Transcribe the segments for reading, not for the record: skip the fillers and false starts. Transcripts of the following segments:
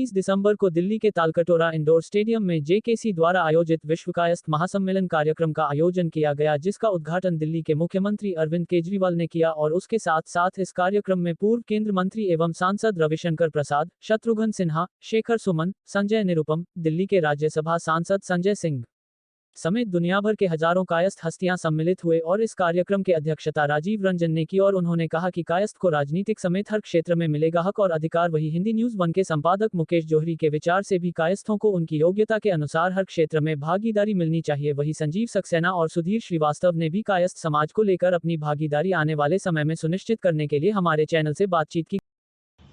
19 दिसंबर को दिल्ली के Talkatora indoor stadium में जेकेसी द्वारा आयोजित विश्व कायस्थ महासम्मेलन कार्यक्रम का आयोजन किया गया, जिसका उद्घाटन दिल्ली के मुख्यमंत्री अरविंद केजरीवाल ने किया और उसके साथ साथ इस कार्यक्रम में पूर्व केंद्र मंत्री एवं सांसद रविशंकर प्रसाद, शत्रुघ्न सिन्हा, शेखर सुमन, संजय निरुपम, दिल्ली के राज्यसभा सांसद संजय सिंह समेत दुनिया भर के हजारों कायस्थ हस्तियां सम्मिलित हुए और इस कार्यक्रम की अध्यक्षता राजीव रंजन ने की और उन्होंने कहा कि कायस्थ को राजनीतिक समेत हर क्षेत्र में मिलेगा हक और अधिकार। वही हिंदी न्यूज 1 के संपादक मुकेश जोहरी के विचार से भी कायस्थों को उनकी योग्यता के अनुसार हर क्षेत्र में भागीदारी मिलनी चाहिए। वही संजीव सक्सेना और सुधीर श्रीवास्तव ने भी कायस्थ समाज को लेकर अपनी भागीदारी आने वाले समय में सुनिश्चित करने के लिए हमारे चैनल से बातचीत की।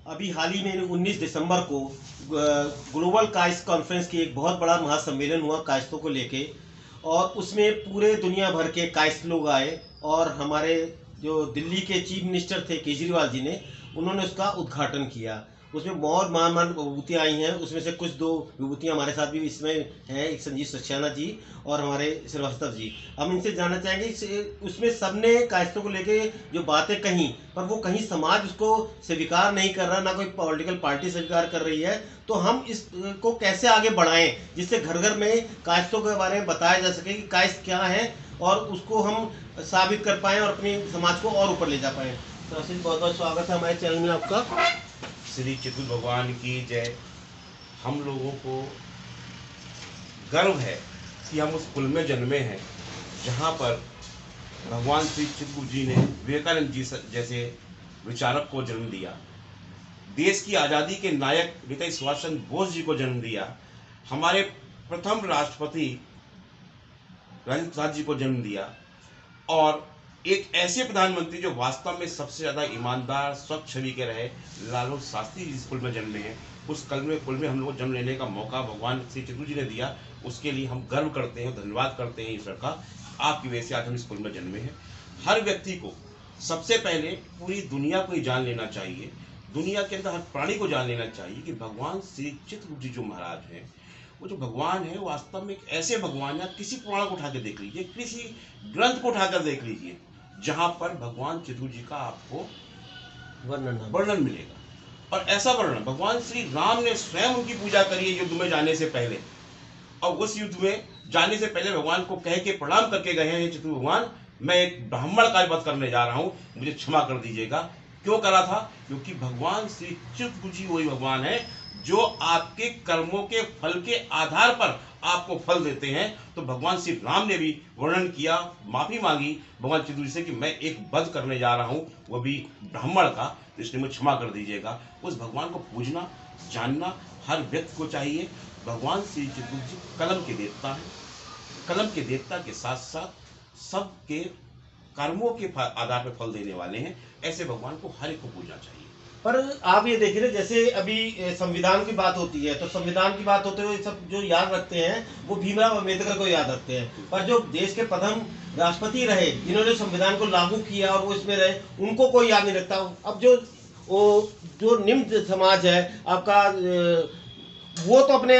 अभी हाल ही में 19 दिसंबर को ग्लोबल कायस्थ कॉन्फ्रेंस की एक बहुत बड़ा महासम्मेलन हुआ कायस्थों को लेके, और उसमें पूरे दुनिया भर के कायस्थ लोग आए और हमारे जो दिल्ली के चीफ मिनिस्टर थे केजरीवाल जी ने, उन्होंने उसका उद्घाटन किया। उसमें बहुत महान विभूतियाँ आई हैं, उसमें से कुछ दो विभूतियाँ हमारे साथ भी इसमें हैं, एक संजीव सक्सेना जी और हमारे श्रीवास्तव जी। हम इनसे जानना चाहेंगे उसमें सबने कायस्थों को लेके जो बातें कहीं, पर वो कहीं समाज उसको स्वीकार नहीं कर रहा, ना कोई पॉलिटिकल पार्टी स्वीकार कर रही है। तो हम इसको कैसे आगे बढ़ाएं जिससे घर घर में कायस्थों के बारे में बताया जा सके कि कायस्थ क्या है और उसको हम साबित कर पाएँ और अपनी समाज को और ऊपर ले जा पाएँ। तो आशीष, बहुत बहुत स्वागत है हमारे चैनल में आपका। श्री चित्रकूट भगवान की जय। हम लोगों को गर्व है कि हम उस कुल में जन्मे हैं जहाँ पर भगवान श्री चित्रकूट जी ने विवेकानंद जी जैसे विचारक को जन्म दिया, देश की आज़ादी के नायक नेताजी सुभाष चंद्र बोस जी को जन्म दिया, हमारे प्रथम राष्ट्रपति राजेंद्र प्रसाद जी को जन्म दिया, और एक ऐसे प्रधानमंत्री जो वास्तव में सबसे ज़्यादा ईमानदार स्वच्छ छवि के रहे, लालू शास्त्री जी स्कूल में जन्मे हैं। उस कुल में हम लोग को जन्म लेने का मौका भगवान श्री चित्रकूट जी ने दिया। उसके लिए हम गर्व करते हैं, धन्यवाद करते हैं ईश्वर का। आपकी वजह से आज हम स्कूल में जन्मे हैं। हर व्यक्ति को सबसे पहले पूरी दुनिया को ही जान लेना चाहिए, दुनिया के अंदर हर प्राणी को जान लेना चाहिए कि भगवान श्री चित्रकूट जी जो महाराज हैं, वो जो भगवान है वास्तव में एक ऐसे भगवान है। किसी पुराण को उठा के देख लीजिए, किसी ग्रंथ को उठाकर देख लीजिए, जहां पर भगवान चित्रकूट जी का आपको वर्णन मिलेगा। और ऐसा वर्णन भगवान श्री राम ने स्वयं उनकी पूजा करी है युद्ध में जाने से पहले, और उस युद्ध में जाने से पहले भगवान को कह के प्रणाम करके गए हैं, चित्रकूट भगवान मैं एक ब्राह्मण का वध करने जा रहा हूं, मुझे क्षमा कर दीजिएगा। क्यों करा था? क्योंकि भगवान श्री चित्रकूट जी वही भगवान है जो आपके कर्मों के फल के आधार पर आपको फल देते हैं। तो भगवान श्री राम ने भी वर्णन किया, माफी मांगी भगवान चित्रकूट जी से कि मैं एक वध करने जा रहा हूं, वो भी ब्राह्मण का, इसलिए मुझे क्षमा कर दीजिएगा। उस भगवान को पूजना जानना हर व्यक्ति को चाहिए। भगवान श्री चित्रकूट जी कलम के देवता हैं। कलम के देवता के साथ साथ सबके कर्मों के आधार पर फल देने वाले हैं। ऐसे भगवान को हर एक को पूजना चाहिए। पर आप ये देखिए, जैसे अभी संविधान की बात होती है तो संविधान की बात होते हुए सब जो याद रखते हैं वो भीमराव अम्बेडकर को याद रखते हैं, पर जो देश के प्रथम राष्ट्रपति रहे जिन्होंने संविधान को लागू किया और वो इसमें रहे, उनको कोई याद नहीं रखता। अब जो निम्न समाज है आपका, वो तो अपने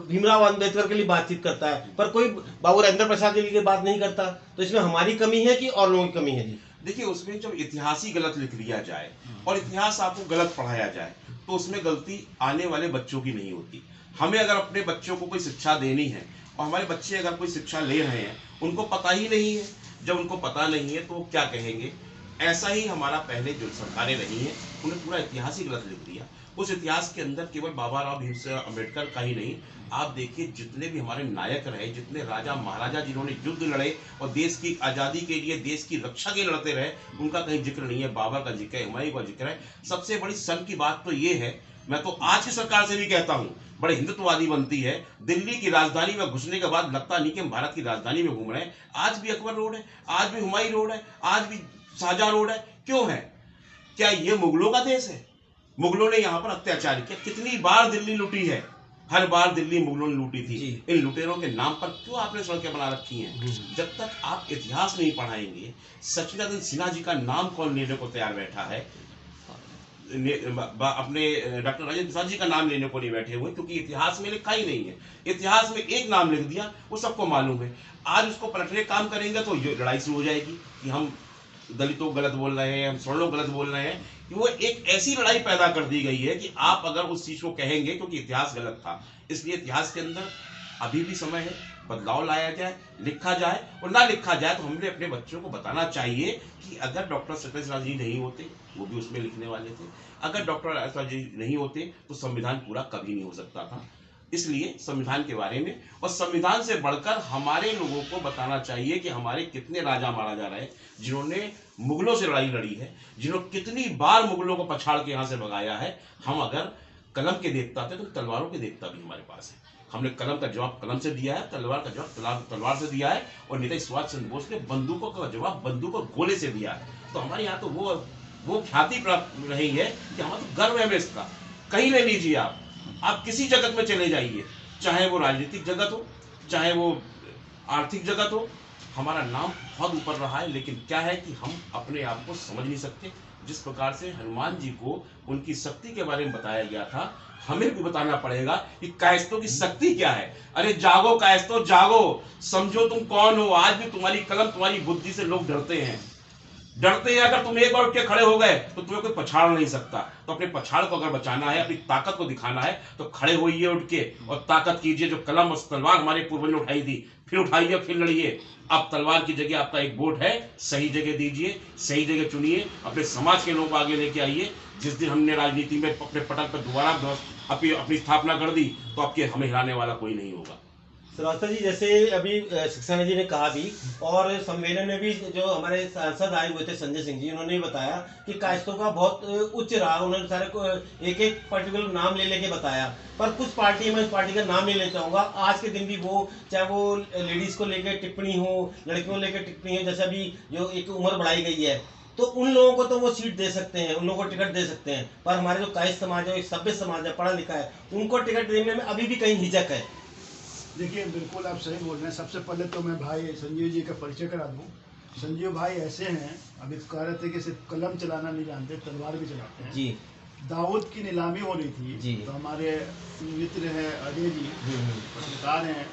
भीमराव अम्बेडकर के लिए बातचीत करता है, पर कोई बाबू राजेंद्र प्रसाद जी के लिए बात नहीं करता। तो इसमें हमारी कमी है कि और लोगों की कमी है? जी देखिए, उसमें जब इतिहास ही गलत लिख लिया जाए और इतिहास आपको गलत पढ़ाया जाए तो उसमें गलती आने वाले बच्चों की नहीं होती। हमें अगर अपने बच्चों को कोई शिक्षा देनी है और हमारे बच्चे अगर कोई शिक्षा ले रहे हैं, उनको पता ही नहीं है, जब उनको पता नहीं है तो वो क्या कहेंगे? ऐसा ही हमारा पहले जो सरकारें रही हैं उन्हें पूरा इतिहास ही गलत लिख दिया। उस इतिहास के अंदर केवल बाबा राव भीमराव अम्बेडकर का ही नहीं, आप देखिए जितने भी हमारे नायक रहे, जितने राजा महाराजा जिन्होंने युद्ध लड़े और देश की आज़ादी के लिए, देश की रक्षा के लिए लड़ते रहे, उनका कहीं जिक्र नहीं है। बाबर का जिक्र है, हुमायूं का जिक्र है। सबसे बड़ी शर्म की बात तो ये है, मैं तो आज की सरकार से भी कहता हूँ, बड़े हिंदुत्ववादी बनती है। दिल्ली की राजधानी में घुसने के बाद लगता नहीं कि हम भारत की राजधानी में घूम रहे हैं। आज भी अकबर रोड है, आज भी हुमायूं रोड है, आज भी शाहजहां रोड है। क्यों है? क्या ये मुगलों का देश है? मुगलों ने यहाँ पर अत्याचार किया। कितनी बार दिल्ली लूटी है, हर बार दिल्ली मुगलों ने लूटी थी। इन लुटेरों के नाम पर क्यों आपने सड़कें बना रखी हैं? जब तक आप इतिहास नहीं पढ़ाएंगे, सचिदानंद सिन्हा जी का नाम कौन लेने को तैयार बैठा है? अपने डॉक्टर राजेंद्र प्रसाद जी का नाम लेने को नहीं बैठे हुए, क्योंकि इतिहास में लिखा ही नहीं है। इतिहास में एक नाम लिख दिया, वो सबको मालूम है। आज उसको पलटने काम करेंगे तो लड़ाई शुरू हो जाएगी कि हम दलितों को गलत बोल रहे हैं, हम सवर्णों को गलत बोल रहे हैं, कि वो एक ऐसी लड़ाई पैदा कर दी गई है कि आप अगर उस चीज को कहेंगे, क्योंकि इतिहास गलत था, इसलिए इतिहास के अंदर अभी भी समय है, बदलाव लाया जाए, लिखा जाए, और ना लिखा जाए तो हमने अपने बच्चों को बताना चाहिए कि अगर डॉक्टर सत्येंद्र नाथ जी नहीं होते, वो भी उसमें लिखने वाले थे, अगर डॉक्टर ऐसा जी नहीं होते तो संविधान पूरा कभी नहीं हो सकता था। इसलिए संविधान के बारे में और संविधान से बढ़कर हमारे लोगों को बताना चाहिए कि हमारे कितने राजा महाराजा रहे जिन्होंने मुगलों से लड़ाई लड़ी है, जिन्होंने कितनी बार मुगलों को पछाड़ के यहाँ से भगाया है। हम अगर कलम के देवता थे तो तलवारों के देवता भी हमारे पास है। हमने कलम का जवाब कलम से दिया है, तलवार का जवाब तलवार से दिया है, और नेताजी सुभाष चंद्र बोस ने बंदूकों का जवाब बंदूक और गोले से दिया है। तो हमारे यहाँ तो वो ख्याति प्राप्त रही है कि हमारा तो गर्व है हमें इसका। कहीं ले लीजिए आप किसी जगत में चले जाइए, चाहे वो राजनीतिक जगत हो, चाहे वो आर्थिक जगत हो, हमारा नाम बहुत ऊपर रहा है। लेकिन क्या है कि हम अपने आप को समझ नहीं सकते। जिस प्रकार से हनुमान जी को उनकी शक्ति के बारे में बताया गया था, हमें भी बताना पड़ेगा कि कायस्थों की शक्ति क्या है। अरे जागो कायस्थों, जागो, समझो तुम कौन हो। आज भी तुम्हारी कलम, तुम्हारी बुद्धि से लोग डरते हैं। अगर तुम एक बार उठ के खड़े हो गए तो तुम्हें कोई पछाड़ नहीं सकता। तो अपने पछाड़ को अगर बचाना है, अपनी ताकत को दिखाना है, तो खड़े होइए उठ के और ताकत कीजिए। जो कलम और तलवार हमारे पूर्वज ने उठाई थी, फिर उठाइए, फिर लड़िए। अब तलवार की जगह आपका एक वोट है, सही जगह दीजिए, सही जगह चुनिए, अपने समाज के लोगों को आगे लेके आइए। जिस दिन हमने राजनीति में अपने पटल पर दोबारा अपनी स्थापना कर दी तो आपके हमें हिलाने वाला कोई नहीं होगा। श्रीवास्तव जी, जैसे अभी शिक्षा जी ने कहा भी, और सम्मेलन में भी जो हमारे सांसद आए हुए थे संजय सिंह जी, उन्होंने बताया कि कायस्थों का बहुत उच्च रहा। उन्होंने सारे को एक एक पर्टिकुलर नाम ले लेके बताया। पर कुछ पार्टी, मैं उस पार्टी का नाम नहीं लेना चाहूँगा, आज के दिन भी वो, चाहे वो लेडीज़ को लेकर टिप्पणी हो, लड़कियों को लेकर टिप्पणी हो, जैसे अभी जो एक उम्र बढ़ाई गई है, तो उन लोगों को तो वो सीट दे सकते हैं, उन लोगों को टिकट दे सकते हैं। पर हमारे जो कायस्थ समाज है, एक सभ्य समाज है, पढ़ा लिखा है, उनको टिकट देने में अभी भी कहीं हिचक है। देखिए, बिल्कुल आप सही बोल रहे हैं। सबसे पहले तो मैं भाई संजीव जी का परिचय करा दूं। संजीव भाई ऐसे हैं, अभी कह रहे थे कि सिर्फ कलम चलाना नहीं जानते, तलवार भी चलाते हैं जी। दाऊद की नीलामी हो रही थी जी, तो हमारे मित्र हैं अजय जी, पत्रकार हैं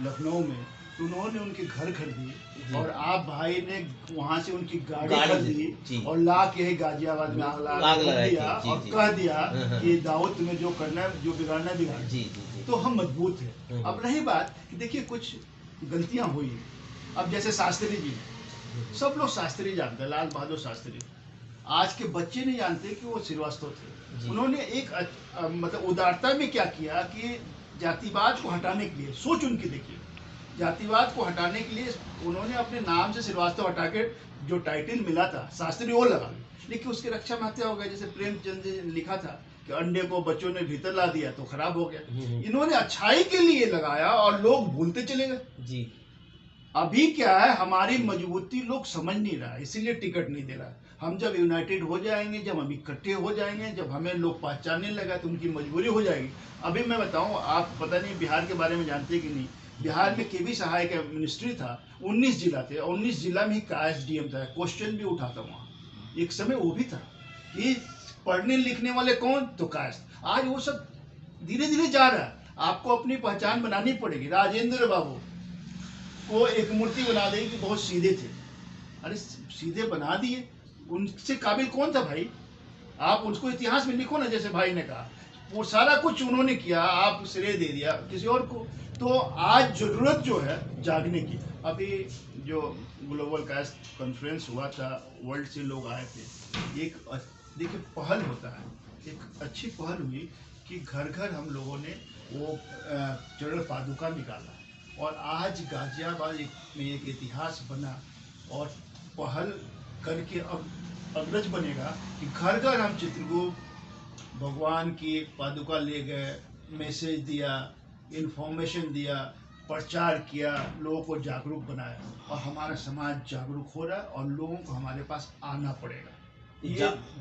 लखनऊ में, तो उन्होंने उनके घर खरीदी और आप भाई ने वहाँ से उनकी गाड़ी खरीदी और ला के गाजियाबाद में आग लगा दिया और कह दिया कि दाऊद तुम्हें जो करना है, जो बिगाड़ना है बिगाड़। तो हम मजबूत हैं। अब रही बात कि देखिए कुछ गलतियां हुई। अब जैसे शास्त्री जी, सब लोग शास्त्री जानते हैं, लाल बहादुर शास्त्री। आज के बच्चे नहीं जानते कि वो श्रीवास्तव थे। उन्होंने एक मतलब उदारता में क्या किया कि जातिवाद को हटाने के लिए, सोच उनकी देखिए, जातिवाद को हटाने के लिए उन्होंने अपने नाम से श्रीवास्तव हटा के जो टाइटल मिला था शास्त्री वो लगा, लेकिन उसकी रक्षा में हत्या हो गया। जैसे प्रेमचंद जी ने लिखा था कि अंडे को बच्चों ने भीतर ला दिया तो खराब हो गया। इन्होंने अच्छाई के लिए लगाया और लोग भूलते चले गए जी। अभी क्या है, हमारी मजबूती लोग समझ नहीं रहा, इसीलिए टिकट नहीं दे रहा। हम जब यूनाइटेड हो जाएंगे, जब हम इकट्ठे हो जाएंगे, जब हमें लोग पहचानने लगा तो उनकी मजबूरी हो जाएगी। अभी मैं बताऊं, आप पता नहीं बिहार के बारे में जानते कि नहीं, बिहार में केबी सहाय का मिनिस्ट्री था, 19 जिला थे, 19 जिला में ही कायस्थ डीएम था। क्वेश्चन भी उठा था वहाँ, एक समय वो भी था कि पढ़ने लिखने वाले कौन, तो कायस्थ। आज वो सब धीरे धीरे जा रहा है। आपको अपनी पहचान बनानी पड़ेगी। राजेंद्र बाबू को एक मूर्ति बना देगी कि बहुत सीधे थे। अरे सीधे बना दिए, उनसे काबिल कौन था भाई? आप उसको इतिहास में लिखो ना, जैसे भाई ने कहा वो सारा कुछ उन्होंने किया, आप श्रेय दे दिया किसी और को। तो आज जरूरत जो है जागने की। अभी जो ग्लोबल कायस्थ कॉन्फ्रेंस हुआ था, वर्ल्ड से लोग आए थे। एक देखिए पहल होता है, एक अच्छी पहल हुई कि घर घर हम लोगों ने वो चरण पादुका निकाला और आज गाजियाबाद में एक इतिहास बना और पहल करके अब अग्रज बनेगा कि घर घर हम चित्रगुप्त भगवान की पादुका ले गए, मैसेज दिया, इन्फॉर्मेशन दिया, प्रचार किया, लोगों को जागरूक बनाया और हमारा समाज जागरूक हो रहा है और लोगों को हमारे पास आना पड़ेगा।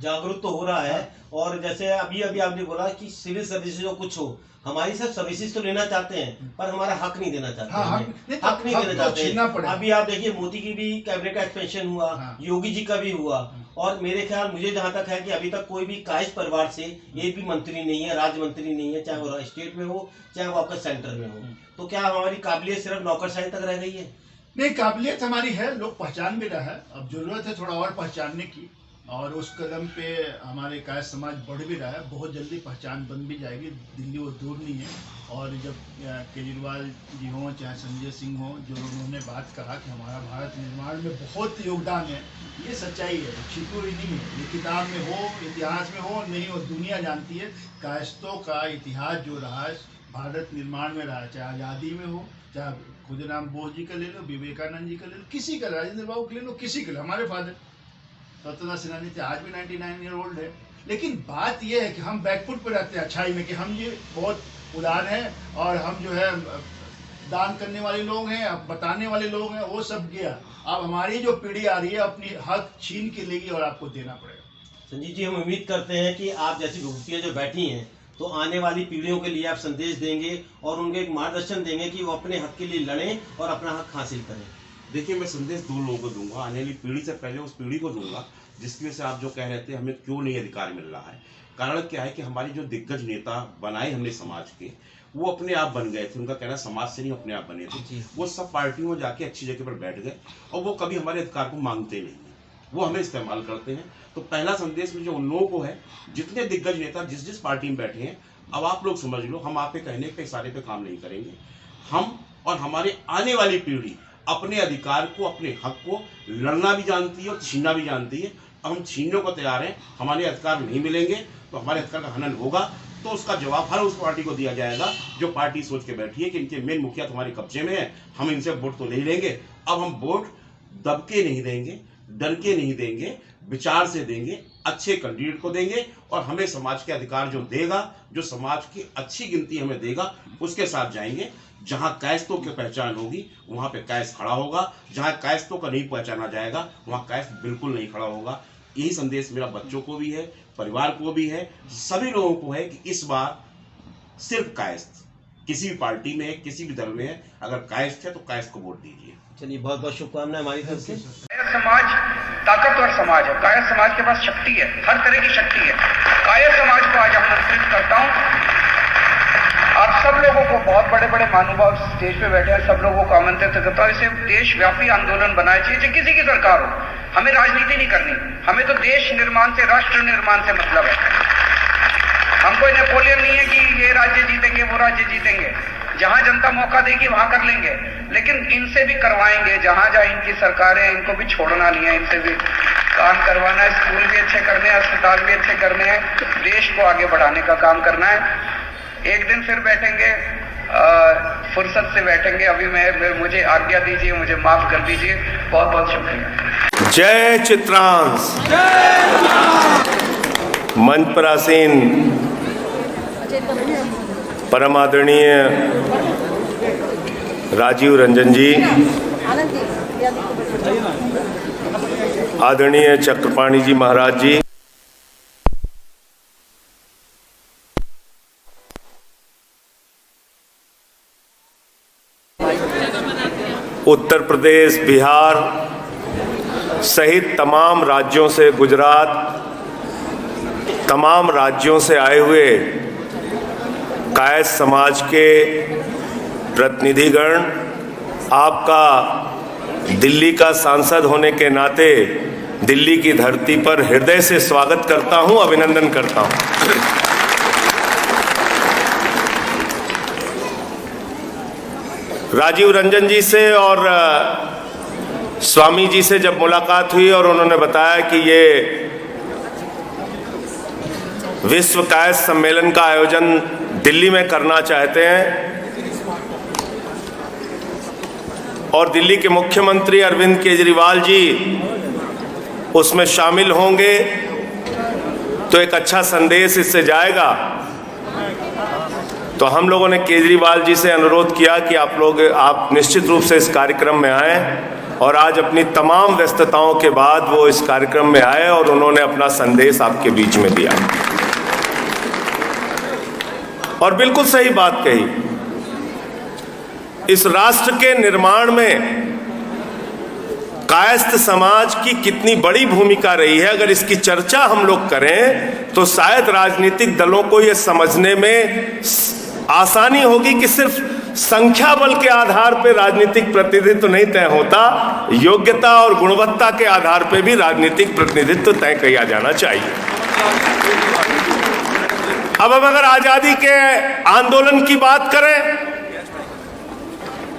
जागरूक तो हो रहा है। और जैसे अभी आपने बोला कि सिविल सर्विसेज जो कुछ हो, हमारी सब सर्विसेज तो लेना चाहते हैं पर हमारा हक नहीं देना चाहते। हक नहीं देना चाहते। अभी आप देखिए मोदी की भी कैबिनेट का एक्सपेंशन हुआ, योगी जी का भी हुआ, और मेरे ख्याल मुझे जहाँ तक है कि अभी तक कोई भी कायस्थ परिवार से एक भी मंत्री नहीं है, राज्य मंत्री नहीं है, चाहे वो स्टेट में हो चाहे वो आपका सेंटर में हो। तो क्या हमारी काबिलियत सिर्फ नौकरशाही तक रह गई है? नहीं, काबिलियत हमारी है, लोग पहचान भी रहा है। अब जरूरत है थोड़ा और पहचानने की, और उस कदम पे हमारे कायस्थ समाज बढ़ भी रहा है। बहुत जल्दी पहचान बन भी जाएगी, दिल्ली वो दूर नहीं है। और जब केजरीवाल जी हों चाहे संजय सिंह हों, जो उन्होंने बात कहा कि हमारा भारत निर्माण में बहुत योगदान है, ये सच्चाई है, छिपी नहीं है। ये किताब में हो, इतिहास में हो नहीं हो, दुनिया जानती है कायस्थों का इतिहास जो रहा है भारत निर्माण में रहा, चाहे आज़ादी में हो, चाहे खुदीराम बोस जी का ले लो, विवेकानंद जी का ले लो, किसी का, राजेंद्र बाबू का ले लो, किसी का, हमारे फादर स्वतंत्रता सेनानी थे, आज भी 99 ईयर ओल्ड है। लेकिन बात यह है कि हम बैकफुट पे रहते हैं अच्छाई में, कि हम ये बहुत उदार हैं और हम जो है दान करने वाले लोग हैं, अब बताने वाले लोग हैं, वो सब गया। अब हमारी जो पीढ़ी आ रही है अपनी हक छीन के लेगी और आपको देना पड़ेगा। संजीव जी, हम उम्मीद करते हैं कि आप जैसी विभूतियाँ जो बैठी हैं तो आने वाली पीढ़ियों के लिए आप संदेश देंगे और उनको एक मार्गदर्शन देंगे कि वो अपने हक के लिए लड़ें और अपना हक हासिल करें। देखिए, मैं संदेश दो लोगों को दूंगा, आने वाली पीढ़ी से पहले उस पीढ़ी को दूंगा जिसकी वजह से आप जो कह रहे थे हमें क्यों नहीं अधिकार मिल रहा है। कारण क्या है कि हमारी जो दिग्गज नेता बनाए हमने समाज के, वो अपने आप बन गए थे। उनका कहना समाज से नहीं अपने आप बने थे। वो सब पार्टियों में जाके अच्छी जगह पर बैठ गए और वो कभी हमारे अधिकार को मांगते नहीं, वो हमें इस्तेमाल करते हैं। तो पहला संदेश मुझे उन लोगों को है, जितने दिग्गज नेता जिस जिस पार्टी में बैठे हैं, अब आप लोग समझ लो, हम आपके कहने पे इशारे पे काम नहीं करेंगे। हम और हमारे आने वाली पीढ़ी अपने अधिकार को, अपने हक को लड़ना भी जानती है और छीनना भी जानती है। हम छीनने को तैयार हैं। हमारे अधिकार नहीं मिलेंगे तो हमारे अधिकार का हनन होगा, तो उसका जवाब हर उस पार्टी को दिया जाएगा जो पार्टी सोच के बैठी है कि इनके मेन मुखिया तुम्हारे कब्जे में है, हम इनसे वोट तो नहीं लेंगे। अब हम वोट दब के नहीं देंगे, डर के नहीं देंगे, विचार से देंगे, अच्छे कैंडिडेट को देंगे और हमें समाज के अधिकार जो देगा, जो समाज की अच्छी गिनती हमें देगा, उसके साथ जाएंगे। जहां कायस्थों की पहचान होगी वहां पे कायस्थ खड़ा होगा, जहां कायस्थों का नहीं पहचाना जाएगा वहां कायस्थ बिल्कुल नहीं खड़ा होगा। यही संदेश मेरा बच्चों को भी है, परिवार को भी है, सभी लोगों को है कि इस बार सिर्फ कायस्थ, किसी भी पार्टी में है, किसी भी दल में है, अगर कायस्थ है तो कायस्थ को वोट दीजिए। चलिए, बहुत बहुत शुभकामनाएं हमारी तरफ से। कायस्थ समाज ताकतवर समाज है, कायस्थ समाज के पास शक्ति है, हर तरह की शक्ति है। कायस्थ समाज को आज आमंत्रित करता हूँ, आप सब लोगों को, बहुत बड़े बड़े महानुभाव स्टेज पे बैठे हैं, सब लोगों को आमंत्रित करता हूँ। इसे देशव्यापी आंदोलन बनाना चाहिए, चाहे किसी की सरकार हो। हमें राजनीति नहीं करनी, हमें तो देश निर्माण से, राष्ट्र निर्माण से मतलब है। हम कोई नेपोलियन नहीं है कि ये राज्य जीतेंगे वो राज्य जीतेंगे। जहां जनता मौका देगी वहां कर लेंगे, लेकिन इनसे भी करवाएंगे। जहां जहां इनकी सरकारें, इनको भी छोड़ना नहीं है, इनसे भी काम करवाना है। स्कूल भी अच्छे करने हैं, अस्पताल भी अच्छे करने हैं, देश को आगे बढ़ाने का काम करना है। एक दिन फिर बैठेंगे, फुर्सत से बैठेंगे। अभी मुझे आज्ञा दीजिए, मुझे माफ कर दीजिए। बहुत बहुत शुक्रिया। जय चित्रांश। मंच पर आसीन परम आदरणीय राजीव रंजन जी, आदरणीय चक्रपाणी जी महाराज जी, उत्तर प्रदेश, बिहार सहित तमाम राज्यों से, गुजरात, तमाम राज्यों से आए हुए कायस्थ समाज के प्रतिनिधिगण, आपका दिल्ली का सांसद होने के नाते दिल्ली की धरती पर हृदय से स्वागत करता हूं, अभिनंदन करता हूं। राजीव रंजन जी से और स्वामी जी से जब मुलाकात हुई और उन्होंने बताया कि ये विश्व कायस्थ सम्मेलन का आयोजन दिल्ली में करना चाहते हैं और दिल्ली के मुख्यमंत्री अरविंद केजरीवाल जी उसमें शामिल होंगे, तो एक अच्छा संदेश इससे जाएगा। तो हम लोगों ने केजरीवाल जी से अनुरोध किया कि आप निश्चित रूप से इस कार्यक्रम में आएं, और आज अपनी तमाम व्यस्तताओं के बाद वो इस कार्यक्रम में आए और उन्होंने अपना संदेश आपके बीच में दिया और बिल्कुल सही बात कही। इस राष्ट्र के निर्माण में कायस्थ समाज की कितनी बड़ी भूमिका रही है, अगर इसकी चर्चा हम लोग करें तो शायद राजनीतिक दलों को यह समझने में आसानी होगी कि सिर्फ संख्या बल के आधार पर राजनीतिक प्रतिनिधित्व नहीं तय होता, योग्यता और गुणवत्ता के आधार पर भी राजनीतिक प्रतिनिधित्व तय किया जाना चाहिए। अब हम अगर आजादी के आंदोलन की बात करें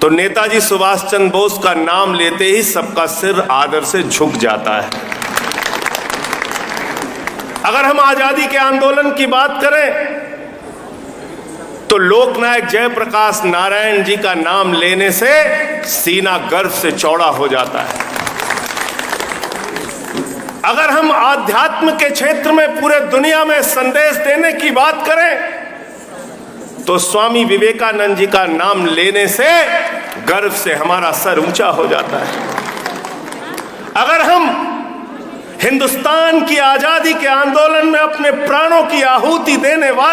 तो नेताजी सुभाष चंद्र बोस का नाम लेते ही सबका सिर आदर से झुक जाता है। अगर हम आजादी के आंदोलन की बात करें तो लोकनायक जयप्रकाश नारायण जी का नाम लेने से सीना गर्व से चौड़ा हो जाता है। अगर हम आध्यात्म के क्षेत्र में पूरे दुनिया में संदेश देने की बात करें तो स्वामी विवेकानंद जी का नाम लेने से गर्व से हमारा सर ऊंचा हो जाता है। अगर हम हिंदुस्तान की आजादी के आंदोलन में अपने प्राणों की आहुति देने वाले